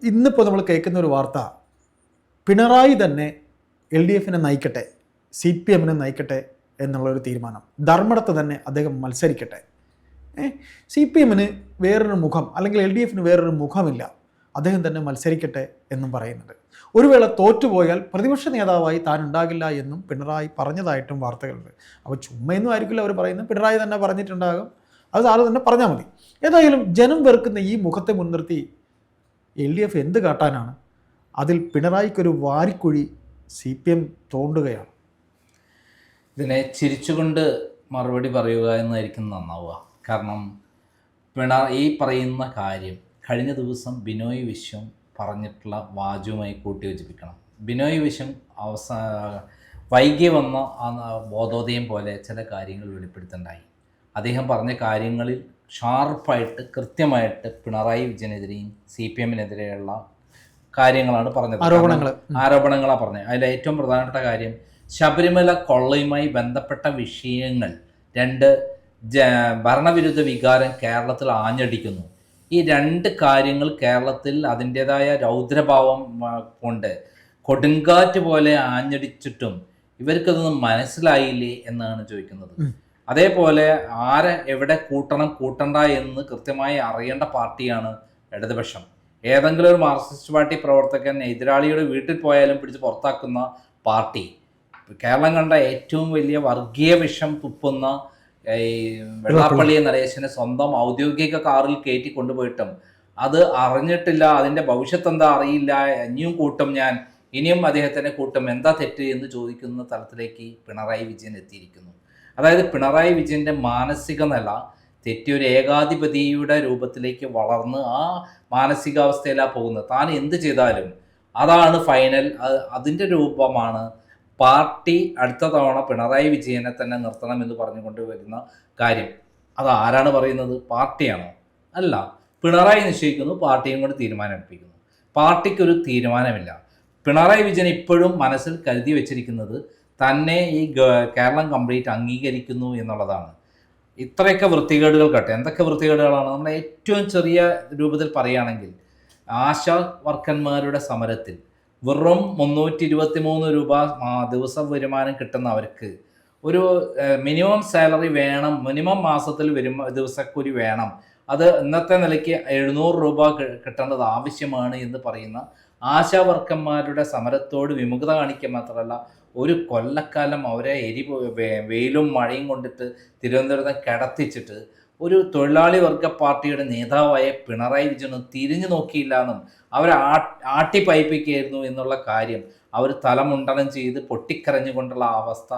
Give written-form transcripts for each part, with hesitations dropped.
ഇന്നിപ്പോൾ നമ്മൾ കേൾക്കുന്ന ഒരു വാർത്ത, പിണറായി തന്നെ LDF-നെ നയിക്കട്ടെ, CPM-നെ നയിക്കട്ടെ എന്നുള്ളൊരു തീരുമാനം. ധർമ്മടത്ത് തന്നെ അദ്ദേഹം മത്സരിക്കട്ടെ. CPM-ന് വേറൊരു മുഖം, അല്ലെങ്കിൽ LDF-ന് വേറൊരു മുഖമില്ല, അദ്ദേഹം തന്നെ മത്സരിക്കട്ടെ എന്നും പറയുന്നുണ്ട്. ഒരു വേള തോറ്റുപോയാൽ പ്രതിപക്ഷ നേതാവായി താൻ ഉണ്ടാകില്ല എന്നും പിണറായി പറഞ്ഞതായിട്ടും വാർത്തകളുണ്ട്. അപ്പോൾ ചുമ്മയൊന്നും ആയിരിക്കില്ല അവർ പറയുന്നത്, പിണറായി തന്നെ പറഞ്ഞിട്ടുണ്ടാകും, അത് സാറ് തന്നെ പറഞ്ഞാൽ മതി. ഏതായാലും ജനം വെറുക്കുന്ന ഈ മുഖത്തെ മുൻനിർത്തി LDF എന്ത് കാട്ടാനാണ്? അതിൽ പിണറായിക്കൊരു വാരിക്കുഴി CPM തോണ്ടുകയാണ്. ഇതിനെ ചിരിച്ചുകൊണ്ട് മറുപടി പറയുക എന്നായിരിക്കും നന്നാവുക. കാരണം ഈ പറയുന്ന കാര്യം കഴിഞ്ഞ ദിവസം ബിനോയ് വിശ്വം പറഞ്ഞിട്ടുള്ള വാചകവുമായി കൂട്ടിയോജിപ്പിക്കണം. ബിനോയ് വിശ്വം വൈകി വന്ന ബോധോദയം പോലെ ചില കാര്യങ്ങൾ വെളിപ്പെടുത്തുണ്ടായി. അദ്ദേഹം പറഞ്ഞ കാര്യങ്ങളിൽ ഷാർപ്പായിട്ട് കൃത്യമായിട്ട് പിണറായി വിജയനെതിരെയും CPM-നെതിരെയുള്ള കാര്യങ്ങളാണ് പറഞ്ഞത്, ആരോപണങ്ങളാണ് പറഞ്ഞത്. അതിൽ ഏറ്റവും പ്രധാനപ്പെട്ട കാര്യം ശബരിമല കൊള്ളയുമായി ബന്ധപ്പെട്ട വിഷയങ്ങൾ, രണ്ട് ഭരണവിരുദ്ധ വികാരം കേരളത്തിൽ ആഞ്ഞടിക്കുന്നു. ഈ രണ്ട് കാര്യങ്ങൾ കേരളത്തിൽ അതിൻ്റെതായ രൗദ്രഭാവം കൊണ്ട് കൊടുങ്കാറ്റ് പോലെ ആഞ്ഞടിച്ചിട്ടും ഇവർക്കതൊന്നും മനസ്സിലായില്ലേ എന്നാണ് ചോദിക്കുന്നത്. അതേപോലെ ആരെ എവിടെ കൂട്ടണം കൂട്ടണ്ട എന്ന് കൃത്യമായി അറിയേണ്ട പാർട്ടിയാണ് ഇടതുപക്ഷം. ഏതെങ്കിലും ഒരു മാർക്സിസ്റ്റ് പാർട്ടി പ്രവർത്തകൻ എതിരാളിയുടെ വീട്ടിൽ പോയാലും പിടിച്ച് പുറത്താക്കുന്ന പാർട്ടി, കേരളം കണ്ട ഏറ്റവും വലിയ വർഗീയ വിഷം തുപ്പുന്ന ഈ വെള്ളാപ്പള്ളി നടേശനെ സ്വന്തം ഔദ്യോഗിക കാറിൽ കയറ്റി കൊണ്ടുപോയിട്ടും അത് അറിഞ്ഞിട്ടില്ല, അതിൻ്റെ ഭവിഷ്യത്ത് എന്താ അറിയില്ല, ഇനിയും കൂട്ടും, ഞാൻ ഇനിയും അദ്ദേഹത്തിനെ കൂട്ടും, എന്താ തെറ്റ് എന്ന് ചോദിക്കുന്ന തലത്തിലേക്ക് പിണറായി വിജയൻ എത്തിയിരിക്കുന്നു. അതായത് പിണറായി വിജയൻ്റെ മാനസിക നില തെറ്റിയൊരു ഏകാധിപതിയുടെ രൂപത്തിലേക്ക് വളർന്ന് ആ മാനസികാവസ്ഥയിലാണ് പോകുന്നത്. താൻ എന്ത് ചെയ്താലും അതാണ് ഫൈനൽ, അതിൻ്റെ രൂപമാണ് പാർട്ടി അടുത്ത തവണ പിണറായി വിജയനെ തന്നെ നിർത്തണമെന്ന് പറഞ്ഞുകൊണ്ട് വരുന്ന കാര്യം. അത് ആരാണ് പറയുന്നത്? പാർട്ടിയാണോ? അല്ല, പിണറായി നിശ്ചയിക്കുന്നു, പാർട്ടിയും കൊണ്ട് തീരുമാനമെടുപ്പിക്കുന്നു. പാർട്ടിക്കൊരു തീരുമാനമില്ല. പിണറായി വിജയൻ ഇപ്പോഴും മനസ്സിൽ കരുതി വെച്ചിരിക്കുന്നത് തന്നെ ഈ കേരളം കംപ്ലീറ്റ് അംഗീകരിക്കുന്നു എന്നുള്ളതാണ്. ഇത്രയൊക്കെ വൃത്തികേടുകൾ കട്ടെ, എന്തൊക്കെ വൃത്തികേടുകളാണ്? നമ്മൾ ഏറ്റവും ചെറിയ രൂപത്തിൽ പറയുകയാണെങ്കിൽ ആശാ വർക്കർമാരുടെ സമരത്തിൽ വെറും 323 രൂപ ദിവസം വരുമാനം കിട്ടുന്നവർക്ക് ഒരു മിനിമം സാലറി വേണം, മിനിമം മാസത്തിൽ ദിവസക്കൂലി വേണം, അത് ഇന്നത്തെ നിലയ്ക്ക് 700 രൂപ കിട്ടേണ്ടത് ആവശ്യമാണ് എന്ന് പറയുന്ന ആശാ വർക്കർമാരുടെ സമരത്തോട് വിമുഖത കാണിക്കുക മാത്രമല്ല, ഒരു കൊല്ലക്കാലം അവരെ വെയിലും മഴയും കൊണ്ടിട്ട് തിരുവനന്തപുരത്ത് കിടത്തിച്ചിട്ട് ഒരു തൊഴിലാളി വർഗ പാർട്ടിയുടെ നേതാവായ പിണറായി വിജയൻ തിരിഞ്ഞു നോക്കിയില്ല എന്നും അവരെ ആട്ടിപ്പയപ്പിക്കുകയായിരുന്നു എന്നുള്ള കാര്യം അവർ തലമുണ്ടനം ചെയ്ത് പൊട്ടിക്കരഞ്ഞുകൊണ്ടുള്ള അവസ്ഥ,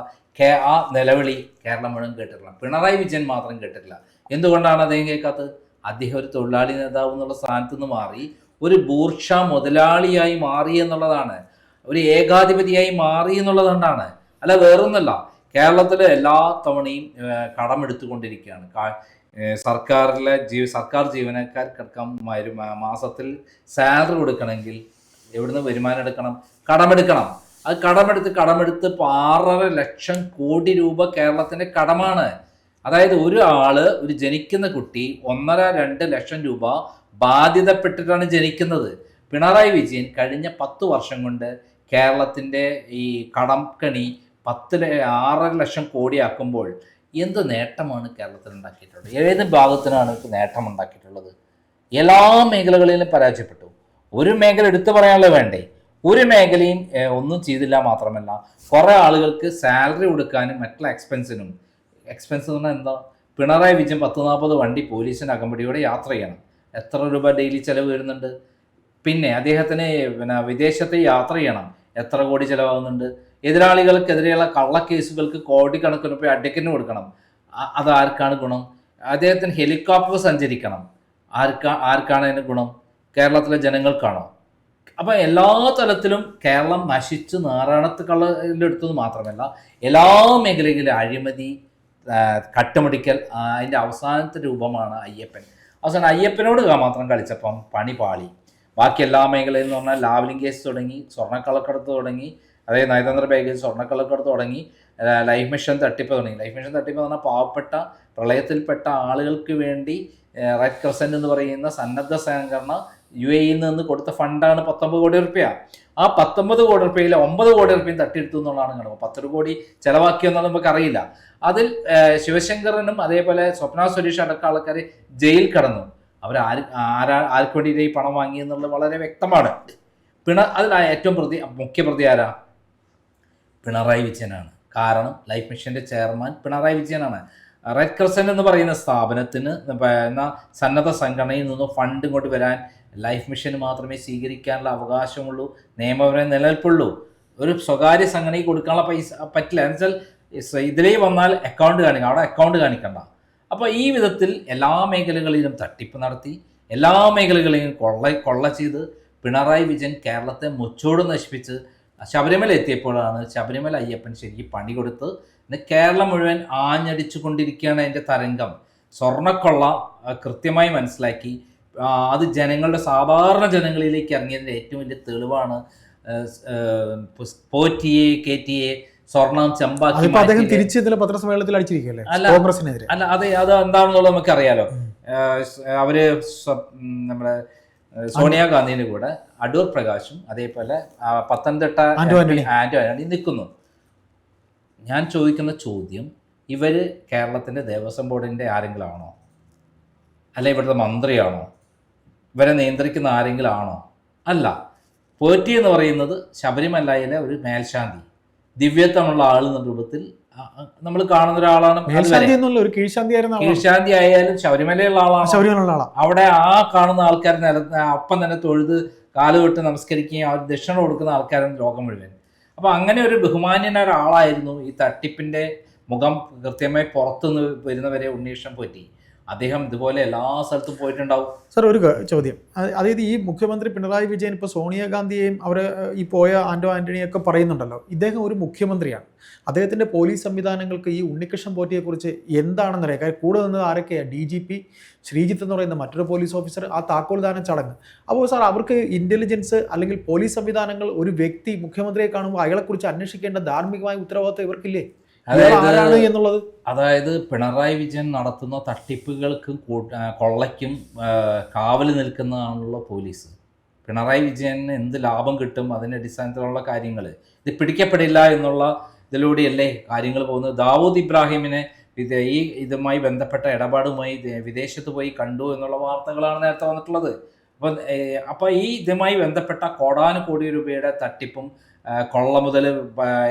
ആ നിലവിളി കേരളം മുഴുവൻ കേട്ടിട്ടില്ല. പിണറായി വിജയൻ മാത്രം കേട്ടിട്ടില്ല. എന്തുകൊണ്ടാണ് അദ്ദേഹം കേൾക്കാത്തത്? അദ്ദേഹം ഒരു തൊഴിലാളി നേതാവ് എന്നുള്ള സ്ഥാനത്ത് നിന്ന് മാറി ഒരു ബൂർഷ മുതലാളിയായി മാറി എന്നുള്ളതാണ്, ഒരു ഏകാധിപതിയായി മാറി എന്നുള്ളതുകൊണ്ടാണ്, അല്ല വേറൊന്നുമല്ല. കേരളത്തിൽ എല്ലാ തവണയും കടമെടുത്തുകൊണ്ടിരിക്കുകയാണ്. സർക്കാർ ജീവനക്കാർക്കടക്കം മാസത്തിൽ സാലറി കൊടുക്കണമെങ്കിൽ എവിടുന്ന് വരുമാനം എടുക്കണം? കടമെടുക്കണം. അത് കടമെടുത്ത് 6.5 ലക്ഷം കോടി രൂപ കേരളത്തിൻ്റെ കടമാണ്. അതായത് ഒരു ജനിക്കുന്ന കുട്ടി 1.5-2 ലക്ഷം രൂപ ബാധ്യതപ്പെട്ടിട്ടാണ് ജനിക്കുന്നത്. പിണറായി വിജയൻ കഴിഞ്ഞ 10 വർഷം കൊണ്ട് കേരളത്തിൻ്റെ ഈ കടംകണി 6.5 ലക്ഷം കോടിയാക്കുമ്പോൾ എന്ത് നേട്ടമാണ് കേരളത്തിൽ ഉണ്ടാക്കിയിട്ടുള്ളത്? ഏത് ഭാഗത്തിനാണ് നേട്ടം ഉണ്ടാക്കിയിട്ടുള്ളത്? എല്ലാ മേഖലകളിലും പരാജയപ്പെട്ടു. ഒരു മേഖല എടുത്തു പറയാനുള്ള വേണ്ടേ? ഒരു മേഖലയും ഒന്നും ചെയ്തില്ല. മാത്രമല്ല, കുറേ ആളുകൾക്ക് സാലറി കൊടുക്കാനും മറ്റുള്ള എക്സ്പെൻസ് എന്ന് പറഞ്ഞാൽ എന്താ? പിണറായി വിജയൻ 10-40 വണ്ടി പോലീസിൻ്റെ അകമ്പടിയോടെ യാത്ര ചെയ്യണം. എത്ര രൂപ ഡെയിലി ചിലവ് വരുന്നുണ്ട്? പിന്നെ അദ്ദേഹത്തിന് വിദേശത്ത് യാത്ര ചെയ്യണം, എത്ര കോടി ചിലവാകുന്നുണ്ട്? എതിരാളികൾക്കെതിരെയുള്ള കള്ളക്കേസുകൾക്ക് കോടിക്കണക്കിന് രൂപ അഡ്വക്കറ്റിന് കൊടുക്കണം, അത് ആർക്കാണ് ഗുണം? അദ്ദേഹത്തിന് ഹെലികോപ്റ്റർ സഞ്ചരിക്കണം, ആർക്കാണ് അതിന് ഗുണം? കേരളത്തിലെ ജനങ്ങൾക്കാണോ? അപ്പം എല്ലാ തലത്തിലും കേരളം നശിച്ച് നാറാണത്ത് കള്ളെടുത്തത് മാത്രമല്ല, എല്ലാ മേഖലയിലും അഴിമതി, കട്ടുമുടിക്കൽ, അതിൻ്റെ അവസാനത്തെ രൂപമാണ് അയ്യപ്പൻ. അവസാനം അയ്യപ്പനോട് മാത്രം കളിച്ചപ്പം പണി പാളി. ബാക്കി എല്ലാ മേഖലയിൽ എന്ന് പറഞ്ഞാൽ ലാവ്ലിംഗ് കേസ് തുടങ്ങി, സ്വർണ്ണക്കള്ളക്കടത്ത് തുടങ്ങി, അതായത് നയതന്ത്ര ബാഗേജ് സ്വർണ്ണക്കള്ളക്കടത്ത് തുടങ്ങി, ലൈഫ് മിഷൻ തട്ടിപ്പ് തുടങ്ങി. ലൈഫ് മിഷൻ തട്ടിപ്പ് എന്ന് പറഞ്ഞാൽ പാവപ്പെട്ട പ്രളയത്തിൽപ്പെട്ട ആളുകൾക്ക് വേണ്ടി റെഡ് ക്രസൻറ്റ് എന്ന് പറയുന്ന സന്നദ്ധ സംഘടന UAE-യിൽ നിന്ന് കൊടുത്ത ഫണ്ടാണ് 19 കോടി റുപ്യ. ആ 19 കോടി റുപ്യയിൽ 9 കോടി റുപ്യയും തട്ടിയെടുത്തു എന്നുള്ളതാണ് കണക്ക്. 10 കോടി ചെലവാക്കിയെന്നുള്ളത് നമുക്ക് അറിയില്ല. അതിൽ ശിവശങ്കറിനും അതേപോലെ സ്വപ്ന സുരേഷ് അടക്കം ആൾക്കാർ ജയിൽ കടന്നു. അവർ ആർക്ക് വേണ്ടിയിട്ട് ഈ പണം വാങ്ങി എന്നുള്ളത് വളരെ വ്യക്തമാണ്. അതിൽ ഏറ്റവും മുഖ്യപ്രതി ആരാ? പിണറായി വിജയനാണ്. കാരണം ലൈഫ് മിഷന്റെ ചെയർമാൻ പിണറായി വിജയനാണ്. റെഡ് ക്രസന്റ് എന്ന് പറയുന്ന സ്ഥാപനത്തിന് സന്നദ്ധ സംഘടനയിൽ നിന്ന് ഫണ്ട് ഇങ്ങോട്ട് വരാൻ ലൈഫ് മിഷന് മാത്രമേ സ്വീകരിക്കാനുള്ള അവകാശമുള്ളൂ, നിയമപരമായി നിലനിൽപ്പുള്ളൂ. ഒരു സ്വകാര്യ സംഘടനയ്ക്ക് കൊടുക്കാനുള്ള പൈസ പറ്റില്ല. എന്ന് വെച്ചാൽ ഇതിലേ വന്നാൽ അക്കൗണ്ട് കാണിക്കണം, അവിടെ അക്കൗണ്ട് കാണിക്കണ്ട. അപ്പോൾ ഈ വിധത്തിൽ എല്ലാ മേഖലകളിലും തട്ടിപ്പ് നടത്തി, എല്ലാ മേഖലകളിലും കൊള്ള ചെയ്ത് പിണറായി വിജയൻ കേരളത്തെ മുച്ചോട് നശിപ്പിച്ച് ശബരിമല എത്തിയപ്പോഴാണ് ശബരിമല അയ്യപ്പൻ ശരിക്കും പണി കൊടുത്ത് ഇന്ന് കേരളം മുഴുവൻ ആഞ്ഞടിച്ചു കൊണ്ടിരിക്കുകയാണ് അതിൻ്റെ തരംഗം. സ്വർണ്ണക്കൊള്ള കൃത്യമായി മനസ്സിലാക്കി അത് ജനങ്ങളുടെ സാധാരണ ജനങ്ങളിലേക്ക് ഇറങ്ങിയതിൻ്റെ ഏറ്റവും വലിയ തെളിവാണ് പോറ്റിയെ കേറ്റിയെ സ്വർണം ചെമ്പാക്കി പത്രസമ്മേളനത്തിൽ അടിച്ചിരിക്കുകയല്ലേ? അല്ല, അത് എന്താണെന്നുള്ളത് നമുക്കറിയാലോ. അവര് നമ്മുടെ സോണിയാഗാന്ധിയുടെ കൂടെ അടൂർ പ്രകാശും അതേപോലെ പത്തനംതിട്ട ആന്റണി നിൽക്കുന്നു. ഞാൻ ചോദിക്കുന്ന ചോദ്യം, ഇവര് കേരളത്തിന്റെ ദേവസ്വം ബോർഡിന്റെ ആരെങ്കിലും ആണോ? അല്ല ഇവിടുത്തെ മന്ത്രിയാണോ? ഇവരെ നിയന്ത്രിക്കുന്ന ആരെങ്കിലും ആണോ? അല്ല. പോറ്റി എന്ന് പറയുന്നത് ശബരിമലയിലെ ഒരു മേൽശാന്തി, ദിവ്യത്വമുള്ള ആൾ എന്ന രൂപത്തിൽ നമ്മൾ കാണുന്ന ഒരാളാണ്. കീഴ്ശാന്തി ആയാലും ശബരിമലയുള്ള ആളാണ്. അവിടെ ആ കാണുന്ന ആൾക്കാർ ഒപ്പം തന്നെ തൊഴുത് കാലുതൊട്ട് നമസ്കരിക്കുകയും അവർ ദക്ഷിണ കൊടുക്കുന്ന ആൾക്കാരാണ് ലോകം മുഴുവൻ. അപ്പൊ അങ്ങനെ ഒരു ബഹുമാന്യനായ ഒരാളായിരുന്നു ഈ തട്ടിപ്പിന്റെ മുഖം കൃത്യമായി പുറത്തുനിന്ന് വരുന്നവരെ ഉണ്ണീഷൻ പോറ്റി. അദ്ദേഹം ഇതുപോലെ എല്ലാ സ്ഥലത്തും പോയിട്ടുണ്ടാവും. സാർ, ഒരു ചോദ്യം, അതായത് ഈ മുഖ്യമന്ത്രി പിണറായി വിജയൻ ഇപ്പോൾ സോണിയാഗാന്ധിയെയും അവർ ഈ പോയ ആന്റണിയൊക്കെ പറയുന്നുണ്ടല്ലോ, ഇദ്ദേഹം ഒരു മുഖ്യമന്ത്രിയാണ്. അദ്ദേഹത്തിൻ്റെ പോലീസ് സംവിധാനങ്ങൾക്ക് ഈ ഉണ്ണികൃഷ്ണൻ പോറ്റിയെക്കുറിച്ച് എന്താണെന്നറിയാം. കാര്യം കൂടെ നിന്നത് ആരൊക്കെയാണ്? DGP ശ്രീജിത്ത് എന്ന് പറയുന്ന മറ്റൊരു പോലീസ് ഓഫീസർ, ആ താക്കോൽദാന ചടങ്ങ്. അപ്പോൾ സാർ, അവർക്ക് ഇന്റലിജൻസ് അല്ലെങ്കിൽ പോലീസ് സംവിധാനങ്ങൾ ഒരു വ്യക്തി മുഖ്യമന്ത്രിയെ കാണുമ്പോൾ അയാളെക്കുറിച്ച് അന്വേഷിക്കേണ്ട ധാർമ്മികമായ ഉത്തരവാദിത്വം ഇവർക്കില്ലേ? അതായത് പിണറായി വിജയൻ നടത്തുന്ന തട്ടിപ്പുകൾക്കും കൊള്ളയ്ക്കും കാവൽ നിൽക്കുന്നതാണുള്ള പോലീസ്. പിണറായി വിജയന് എന്ത് ലാഭം കിട്ടും അതിൻ്റെ അടിസ്ഥാനത്തിലുള്ള കാര്യങ്ങൾ ഇത് പിടിക്കപ്പെടില്ല എന്നുള്ള ഇതിലൂടെയല്ലേ കാര്യങ്ങൾ പോകുന്നത്. ദാവൂദ് ഇബ്രാഹിമിനെ ഇതുമായി ബന്ധപ്പെട്ട ഇടപാടുമായി വിദേശത്ത് പോയി കണ്ടു എന്നുള്ള വാർത്തകളാണ് നേരത്തെ വന്നിട്ടുള്ളത്. അപ്പോൾ ഈ ഇതുമായി ബന്ധപ്പെട്ട കോടാനുകോടി രൂപയുടെ തട്ടിപ്പും കൊള്ള മുതൽ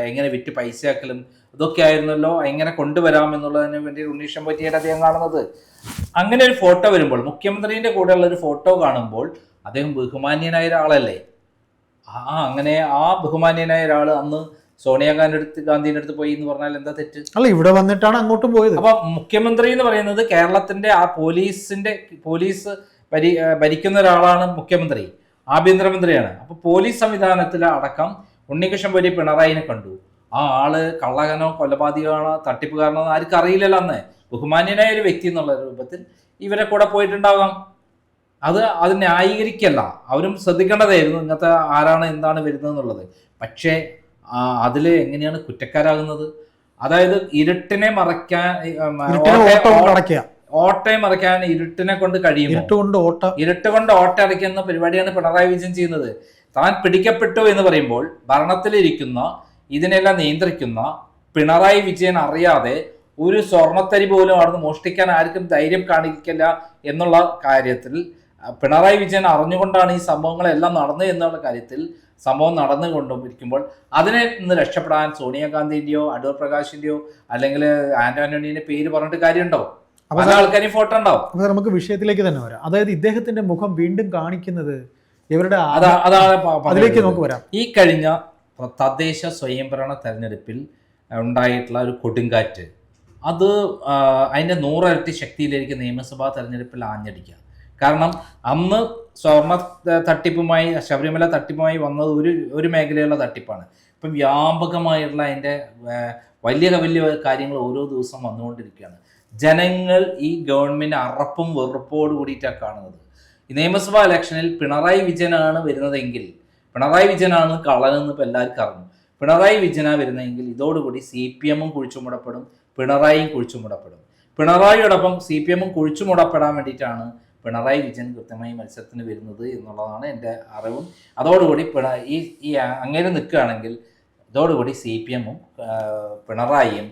എങ്ങനെ വിറ്റ് പൈസയാക്കലും ഇതൊക്കെ ആയിരുന്നല്ലോ എങ്ങനെ കൊണ്ടുവരാമെന്നുള്ളതിന് വേണ്ടി ഉണ്ണീഷൻ പോറ്റിയുടെ അദ്ദേഹം കാണുന്നത്. അങ്ങനെ ഒരു ഫോട്ടോ വരുമ്പോൾ, മുഖ്യമന്ത്രിയുടെ കൂടെയുള്ള ഒരു ഫോട്ടോ കാണുമ്പോൾ അദ്ദേഹം ബഹുമാന്യനായ ഒരാളല്ലേ? അങ്ങനെ ആ ബഹുമാന്യനായ ഒരാൾ അന്ന് ഗാന്ധിയുടെ അടുത്ത് പോയി എന്ന് പറഞ്ഞാൽ എന്താ തെറ്റ്? അല്ല, ഇവിടെ വന്നിട്ടാണ് അങ്ങോട്ടും പോയത്. അപ്പൊ മുഖ്യമന്ത്രി എന്ന് പറയുന്നത് കേരളത്തിന്റെ ആ പോലീസ് ഭരിക്കുന്ന ഒരാളാണ് മുഖ്യമന്ത്രി, ആഭ്യന്തരമന്ത്രിയാണ്. അപ്പൊ പോലീസ് സംവിധാനത്തിൽ അടക്കം ഉണ്ണികൃഷ്ണൻ പോറ്റി പിണറായിനെ കണ്ടു. ആ ആള് കള്ളകനോ കൊലപാതകമാണോ തട്ടിപ്പുകാരനോ ആർക്കും അറിയില്ലല്ലോ. അന്ന് ബഹുമാന്യനായ ഒരു വ്യക്തി എന്നുള്ള രൂപത്തിൽ ഇവരെ കൂടെ പോയിട്ടുണ്ടാകാം. അത് ന്യായീകരിക്കല്ല, അവരും ശ്രദ്ധിക്കേണ്ടതായിരുന്നു ഇന്നത്തെ ആരാണ് എന്താണ് വരുന്നത് എന്നുള്ളത്. പക്ഷേ അതിൽ എങ്ങനെയാണ് കുറ്റക്കാരാകുന്നത്? അതായത് ഇരുട്ടിനെ മറയ്ക്കാൻ ഓട്ടയെ മറയ്ക്കാൻ ഇരുട്ടിനെ കൊണ്ട് കഴിയുമോ? ഇരുട്ട് കൊണ്ട് ഓട്ട അടയ്ക്കുന്ന പരിപാടിയാണ് പിണറായി വിജയൻ ചെയ്യുന്നത്. താൻ പിടിക്കപ്പെട്ടു എന്ന് പറയുമ്പോൾ ഭരണത്തിലിരിക്കുന്ന ഇതിനെല്ലാം നിയന്ത്രിക്കുന്ന പിണറായി വിജയൻ അറിയാതെ ഒരു സ്വർണ്ണത്തരി പോലും അവിടുന്ന് മോഷ്ടിക്കാൻ ആർക്കും ധൈര്യം കാണിക്കില്ല എന്നുള്ള കാര്യത്തിൽ പിണറായി വിജയൻ അറിഞ്ഞുകൊണ്ടാണ് ഈ സംഭവങ്ങളെല്ലാം നടന്നത് എന്നുള്ള കാര്യത്തിൽ സംഭവം നടന്നുകൊണ്ടിരിക്കുമ്പോൾ അതിനെ നിന്ന് രക്ഷപ്പെടാൻ സോണിയാഗാന്ധിന്റെയോ അടൂർ പ്രകാശിന്റെയോ അല്ലെങ്കിൽ ആന്റണിയുടെ പേര് പറഞ്ഞിട്ട് കാര്യമുണ്ടോ? പല ആൾക്കാരും ഫോട്ടോ ഉണ്ടാവും. അപ്പൊ നമുക്ക് വിഷയത്തിലേക്ക് തന്നെ വരാം. അതായത് ഇദ്ദേഹത്തിന്റെ മുഖം വീണ്ടും കാണിക്കുന്നത് ഇവരുടെ അതിലേക്ക് നമുക്ക് വരാം. ഈ കഴിഞ്ഞ തദ്ദേശ സ്വയംഭരണ തെരഞ്ഞെടുപ്പിൽ ഉണ്ടായിട്ടുള്ള ഒരു കൊടുങ്കാറ്റ്, അത് അതിൻ്റെ 100 ഇരട്ടി ശക്തിയിലേക്ക് നിയമസഭാ തെരഞ്ഞെടുപ്പിൽ ആഞ്ഞടിക്കുക. കാരണം അന്ന് സ്വർണ്ണ തട്ടിപ്പുമായി ശബരിമല തട്ടിപ്പുമായി വന്നത് ഒരു മേഖലയുള്ള തട്ടിപ്പാണ്. ഇപ്പം വ്യാപകമായിട്ടുള്ള അതിൻ്റെ വലിയ കാര്യങ്ങൾ ഓരോ ദിവസം വന്നുകൊണ്ടിരിക്കുകയാണ്. ജനങ്ങൾ ഈ ഗവൺമെൻറ് അറപ്പും വെറുപ്പോട് കൂടിയിട്ടാണ് കാണുന്നത്. ഈ നിയമസഭാ ഇലക്ഷനിൽ പിണറായി വിജയനാണ് വരുന്നതെങ്കിൽ, പിണറായി വിജയനാണ് കള്ളനെന്ന് ഇപ്പോൾ എല്ലാവർക്കും അറിഞ്ഞു. പിണറായി വിജയനാണ് വരുന്നതെങ്കിൽ ഇതോടുകൂടി CPM കുഴിച്ചുമൂടപ്പെടും, പിണറായിയും കുഴിച്ചുമൂടപ്പെടും. പിണറായിയോടൊപ്പം CPM കുഴിച്ചുമൂടപ്പെടാൻ വേണ്ടിയിട്ടാണ് പിണറായി വിജയൻ കൃത്യമായി മത്സരത്തിന് വരുന്നത് എന്നുള്ളതാണ് എൻ്റെ അറിവും. അതോടുകൂടി ഈ അങ്ങനെ നിൽക്കുകയാണെങ്കിൽ ഇതോടുകൂടി CPM പിണറായിയും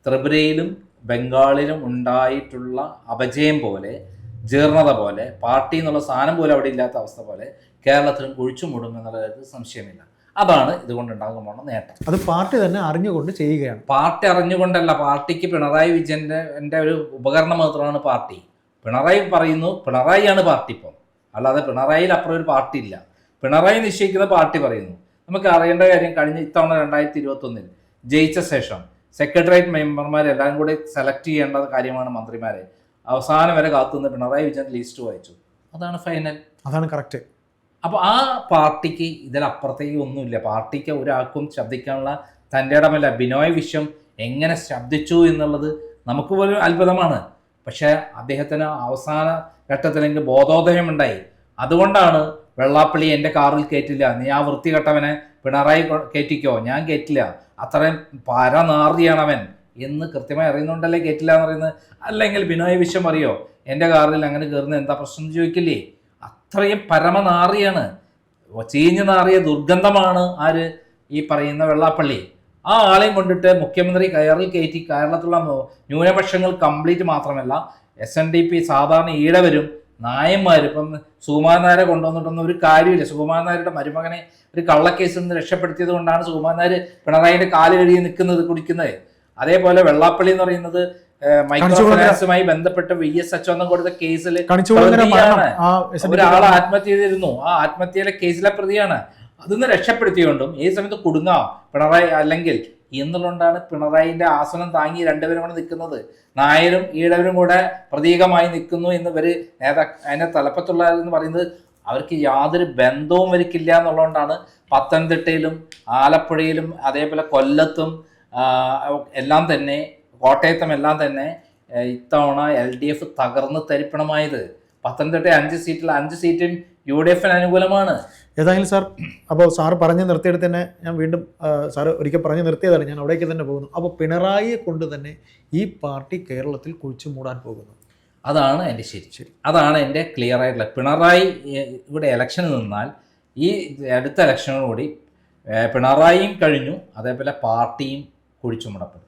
ത്രിപുരയിലും ബംഗാളിലും ഉണ്ടായിട്ടുള്ള അപജയം പോലെ, ജീർണത പോലെ, പാർട്ടി എന്നുള്ള സാധനം പോലും അവിടെ ഇല്ലാത്ത അവസ്ഥ പോലെ കേരളത്തിലും കുഴിച്ചു മൂടും എന്നുള്ള കാര്യത്തിൽ സംശയമില്ല. അതാണ് ഇതുകൊണ്ടുണ്ടാകാൻ പോകുന്ന നേട്ടം. അത് പാർട്ടി തന്നെ അറിഞ്ഞുകൊണ്ട് ചെയ്യുകയാണ്. പാർട്ടി അറിഞ്ഞുകൊണ്ടല്ല, പാർട്ടിക്ക് പിണറായി വിജയൻ്റെ ഒരു ഉപകരണം മാത്രമാണ് പാർട്ടി. പിണറായി പറയുന്നു പിണറായിയാണ് പാർട്ടി ഇപ്പം, അല്ലാതെ പിണറായിയിൽ അപ്പുറം ഒരു പാർട്ടി ഇല്ല. പിണറായി നിശ്ചയിക്കുന്ന പാർട്ടി പറയുന്നു. നമുക്ക് അറിയേണ്ട കാര്യം, കഴിഞ്ഞ ഇത്തവണ 2021 ജയിച്ച ശേഷം സെക്രട്ടേറിയറ്റ് മെമ്പർമാരെല്ലാം കൂടി സെലക്ട് ചെയ്യേണ്ട കാര്യമാണ് മന്ത്രിമാരെ. അവസാനം വരെ കാത്തുനിന്ന് പിണറായി വിജയൻ ലിസ്റ്റ് വായിച്ചു. അതാണ് ഫൈനൽ, അതാണ് കറക്റ്റ്. അപ്പോൾ ആ പാർട്ടിക്ക് ഇതിലപ്പുറത്തേക്ക് ഒന്നുമില്ല. പാർട്ടിക്ക് ഒരാൾക്കും ശബ്ദിക്കാനുള്ള തൻ്റെ ഇടമല്ല. ബിനോയ് വിശ്വം എങ്ങനെ ശബ്ദിച്ചു എന്നുള്ളത് നമുക്ക് പോലും അത്ഭുതമാണ്. പക്ഷേ അദ്ദേഹത്തിന് അവസാന ഘട്ടത്തിലെങ്കിൽ ബോധോദയം ഉണ്ടായി. അതുകൊണ്ടാണ് വെള്ളാപ്പള്ളി എൻ്റെ കാറിൽ കയറ്റില്ല, നീ ആ വൃത്തികെട്ടവനെ പിണറായി കയറ്റിക്കോ, ഞാൻ കയറ്റില്ല, അത്രയും പരനാറിയാണവൻ എന്ന് കൃത്യമായി അറിയുന്നുണ്ടല്ലേ കയറ്റില്ല എന്ന് പറയുന്നത്. അല്ലെങ്കിൽ ബിനോയ് വിശ്വം അറിയോ എൻ്റെ കാറിൽ അങ്ങനെ കയറുന്നത് എന്താ പ്രശ്നം എന്ന് ചോദിക്കില്ലേ? അത്രയും പരമനാറിയാണ്, ചീഞ്ഞു നാറിയ ദുർഗന്ധമാണ് ആര്, ഈ പറയുന്ന വെള്ളാപ്പള്ളി. ആ ആളെയും കൊണ്ടിട്ട് മുഖ്യമന്ത്രി കയറിൽ കയറ്റി കേരളത്തിലുള്ള ന്യൂനപക്ഷങ്ങൾ കംപ്ലീറ്റ് മാത്രമല്ല SNDP സാധാരണ ഈഴവരും നായന്മാരും, ഇപ്പം സുകുമാരൻ നായരെ കൊണ്ടുവന്നിട്ടൊന്നും ഒരു കാര്യമില്ല. സുകുമാരൻ നായരുടെ മരുമകനെ ഒരു കള്ളക്കേസിൽ നിന്ന് രക്ഷപ്പെടുത്തിയത് കൊണ്ടാണ് സുകുമാരൻ നായർ പിണറായിയുടെ കാല് കഴുകി നിൽക്കുന്നത്, കുടിക്കുന്നത്. അതേപോലെ വെള്ളാപ്പള്ളി എന്ന് പറയുന്നത് മൈക്രോ ഫിനാൻസുമായി ബന്ധപ്പെട്ട് VS അച്യുതൻ കൊടുത്ത കേസിൽ ഒരാൾ ആത്മഹത്യ ചെയ്തിരുന്നു. ആ ആത്മഹത്യയിലെ കേസിലെ പ്രതിയാണ്. അതിന്ന് രക്ഷപ്പെടുത്തിയോണ്ടും ഈ സമയത്ത് കുടുങ്ങാം പിണറായി അല്ലെങ്കിൽ എന്നുള്ളതുകൊണ്ടാണ് പിണറായിന്റെ ആസനം താങ്ങി രണ്ടുപേരും കൂടെ നിൽക്കുന്നത്. നായരും ഈഴവരും കൂടെ പ്രതീകമായി നിൽക്കുന്നു എന്ന് ഇവര് അതിന്റെ തലപ്പത്തുള്ളവരെന്ന് പറയുന്നത്. അവർക്ക് യാതൊരു ബന്ധവും ഇവർക്കില്ല എന്നുള്ളതുകൊണ്ടാണ് പത്തനംതിട്ടയിലും ആലപ്പുഴയിലും അതേപോലെ കൊല്ലത്തും എല്ലാം തന്നെ കോട്ടയത്തും എല്ലാം തന്നെ ഇത്തവണ LDF തകർന്ന് തരിപ്പണമായത്. പത്തനംതിട്ട 5 സീറ്റിൽ 5 സീറ്റും UDF അനുകൂലമാണ്. ഏതായാലും സാർ, അപ്പോൾ സാറ് പറഞ്ഞു നിർത്തിയെടുത്ത് തന്നെ ഞാൻ വീണ്ടും സാറ് ഒരിക്കൽ പറഞ്ഞു നിർത്തിയതാണ്, ഞാൻ അവിടേക്ക് തന്നെ പോകുന്നു. അപ്പോൾ പിണറായിയെ കൊണ്ട് തന്നെ ഈ പാർട്ടി കേരളത്തിൽ കുഴിച്ചു മൂടാൻ പോകുന്നു. അതാണ് എൻ്റെ ശരി. അതാണ് എൻ്റെ ക്ലിയർ ആയിട്ടുള്ള. പിണറായി ഇവിടെ ഇലക്ഷന് നിന്നാൽ ഈ അടുത്ത ഇലക്ഷനോടുകൂടി പിണറായിയും കഴിഞ്ഞു, അതേപോലെ പാർട്ടിയും കുഴിച്ചു മൂടപ്പെടും.